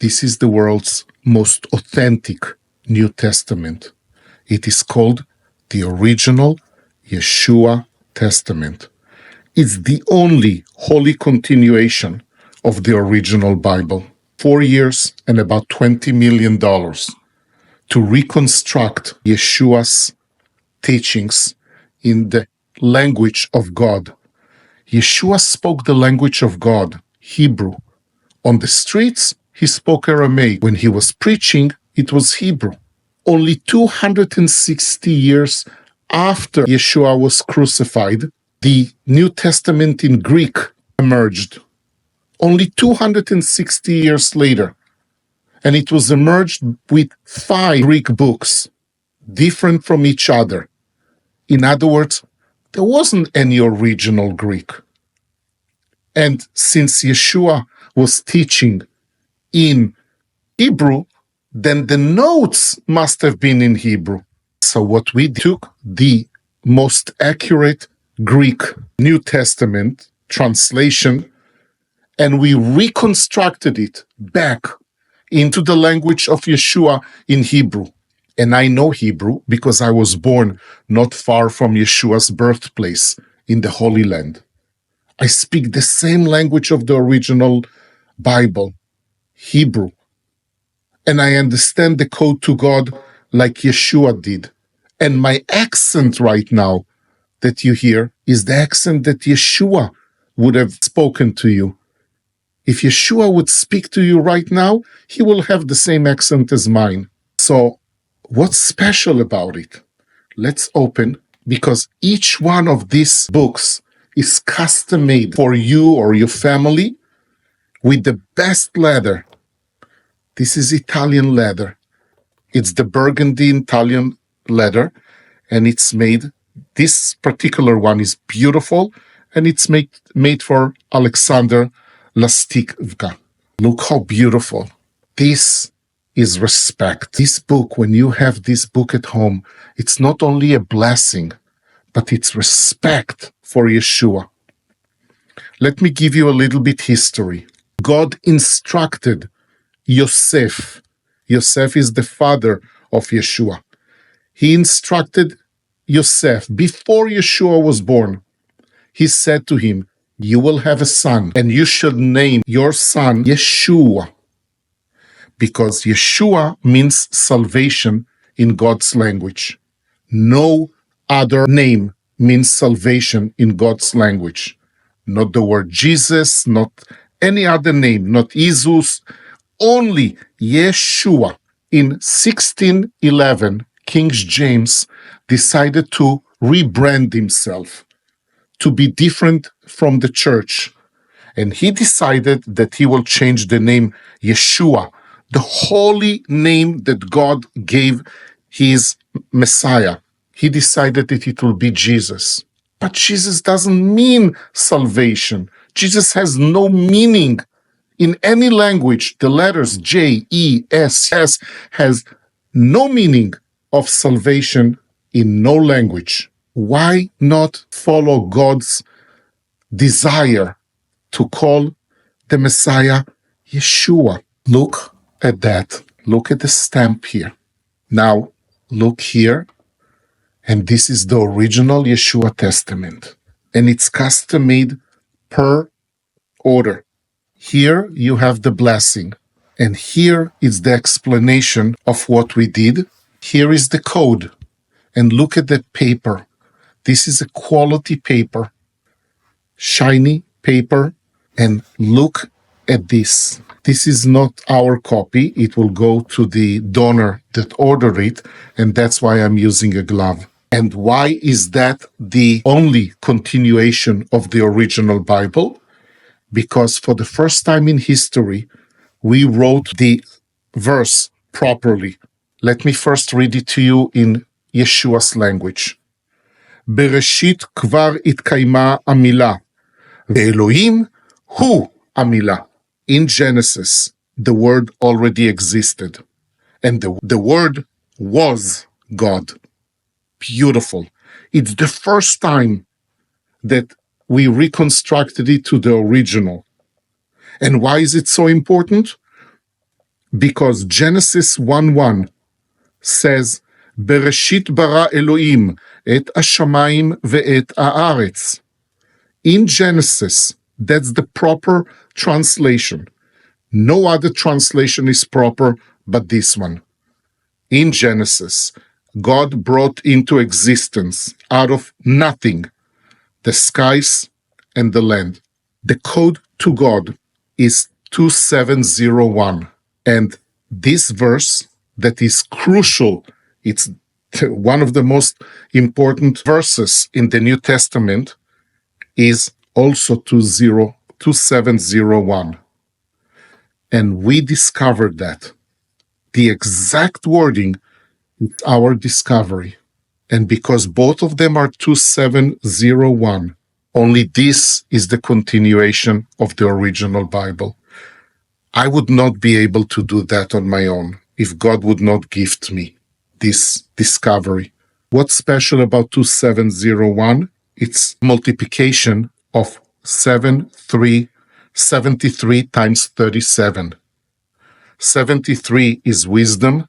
This is the world's most authentic New Testament. It is called the original Yeshua Testament. It's the only holy continuation of the original Bible. 4 years and about $20 million to reconstruct Yeshua's teachings in the language of God. Yeshua spoke the language of God, Hebrew. On the streets, he spoke Aramaic. When he was preaching, it was Hebrew. Only 260 years after Yeshua was crucified, the New Testament in Greek emerged. Only 260 years later. And it was emerged with 5 Greek books, different from each other. In other words, there wasn't any original Greek. And since Yeshua was teaching in Hebrew, then the notes must have been in Hebrew. So what we took the most accurate Greek New Testament translation, and we reconstructed it back into the language of Yeshua in Hebrew. And I know Hebrew because I was born not far from Yeshua's birthplace in the Holy Land. I speak the same language of the original Bible, Hebrew. And I understand the code to God like Yeshua did. And my accent right now that you hear is the accent that Yeshua would have spoken to you. If Yeshua would speak to you right now, he will have the same accent as mine. So what's special about it? Let's open, because each one of these books is custom made for you or your family with the best leather. This is Italian leather. It's the burgundy Italian leather, and it's made, this particular one is beautiful, and it's made for Alexander Lastikvka. Look how beautiful. This is respect. This book, when you have this book at home, it's not only a blessing, but it's respect for Yeshua. Let me give you a little bit history. God instructed Yosef. Yosef is the father of Yeshua. He instructed Yosef before Yeshua was born. He said to him, "You will have a son, and you should name your son Yeshua," because Yeshua means salvation in God's language. No other name means salvation in God's language. Not the word Jesus, not any other name, not Jesus, only Yeshua. In 1611, King James decided to rebrand himself, to be different from the church. And he decided that he will change the name Yeshua, the holy name that God gave his Messiah. He decided that it will be Jesus. But Jesus doesn't mean salvation. Jesus has no meaning in any language. The letters J, E, S, S has no meaning of salvation in no language. Why not follow God's desire to call the Messiah Yeshua? Look at that. Look at the stamp here. Now, look here. And this is the original Yeshua Testament. And it's custom made per order. Here you have the blessing. And here is the explanation of what we did. Here is the code. And look at the paper. This is a quality paper. Shiny paper. And look at this. This is not our copy. It will go to the donor that ordered it. And that's why I'm using a glove. And why is that the only continuation of the original Bible? Because for the first time in history, we wrote the verse properly. Let me first read it to you in Yeshua's language. Bereshit kvar itkayma amila, ve'Elohim hu amila. In Genesis, the word already existed, and the word was God. Beautiful. It's the first time that we reconstructed it to the original. And why is it so important? because Genesis 1:1 says, Bereshit bara Elohim et hashamayim ve'et haaretz. In Genesis, that's the proper translation. No other translation is proper but this one. In Genesis, God brought into existence out of nothing the skies and the land. The code to God is 2701. And this verse that is crucial, it's one of the most important verses in the New Testament, is also 2701. And we discovered that. The exact wording is our discovery. And because both of them are 2701, only this is the continuation of the original Bible. I would not be able to do that on my own if God would not gift me this discovery. What's special about 2701? It's multiplication of 73 times 37. 73 is wisdom.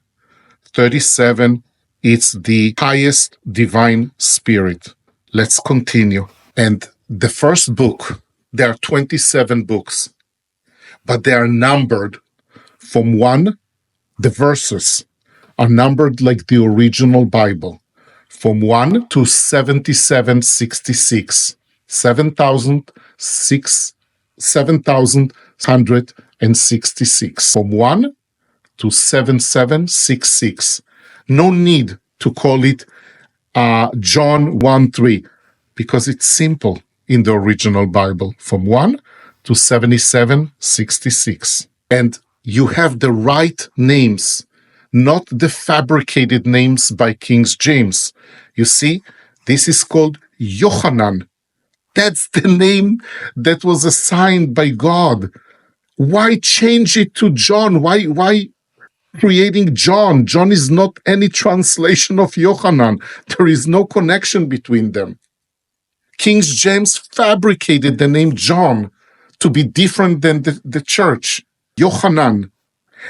37 is the highest divine spirit. Let's continue. And the first book, there are 27 books, but they are numbered from 1, the verses are numbered like the original Bible, from 1 to 7766, 7,166, from 1 to 7766. No need to call it John 1:3, because it's simple in the original Bible, from 1 to 7766. And you have the right names, not the fabricated names by King James. You see, this is called Yohanan. That's the name that was assigned by God. Why change it to John? Why creating John? John is not any translation of Yohanan. There is no connection between them. King James fabricated the name John to be different than the church, Yohanan.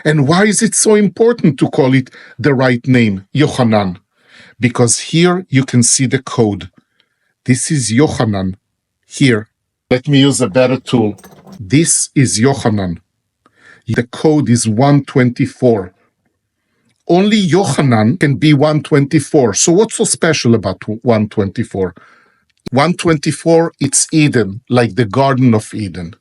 And why is it so important to call it the right name, Yohanan? Because here you can see the code. This is Yohanan. Here, let me use a better tool. This is Yohanan. The code is 124. Only Yohanan can be 124. So what's so special about 124? 124, it's Eden, like the Garden of Eden.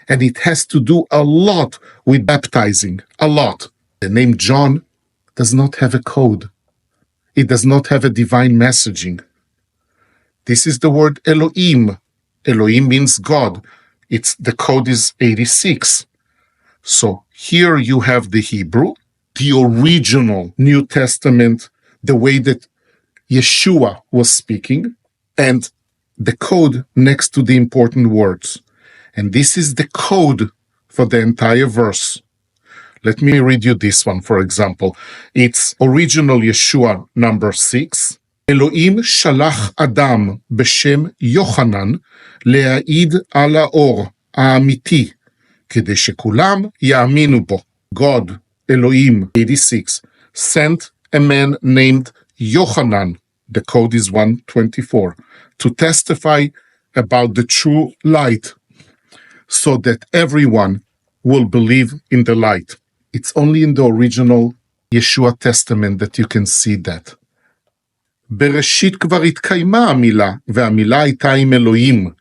And it has to do a lot with baptizing, a lot. The name John does not have a code. It does not have a divine messaging. This is the word Elohim. Elohim means God. The code is 86. So here you have the Hebrew, the original New Testament, the way that Yeshua was speaking, and the code next to the important words. And this is the code for the entire verse. Let me read you this one, for example. It's original Yeshua number 6. Elohim shalach Adam b'shem Yochanan le'aid al ha'or ha'amiti כדי שכולם יאמינו בו. God, Elohim, 86, sent a man named Yochanan, the code is 124, to testify about the true light, so that everyone will believe in the light. It's only in the original Yeshua Testament that you can see that. בראשית כבר התקיימה המילה, והמילה הייתה עם אלוהים,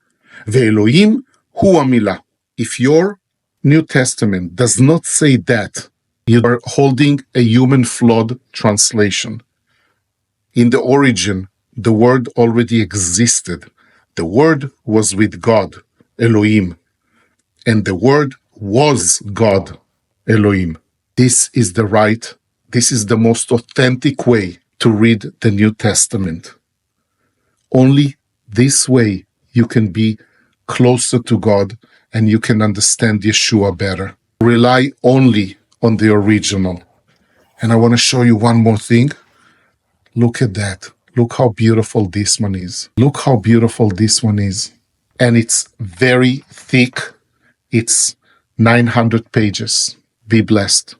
ואלוהים הוא המילה. If your New Testament does not say that, you are holding a human flawed translation. In the origin, the word already existed. The word was with God, Elohim, and the word was God, Elohim. This is the most authentic way to read the New Testament. Only this way you can be closer to God and you can understand Yeshua better. Rely only on the original. And I want to show you one more thing. Look at that. Look how beautiful this one is. Look how beautiful this one is. And it's very thick. It's 900 pages. Be blessed.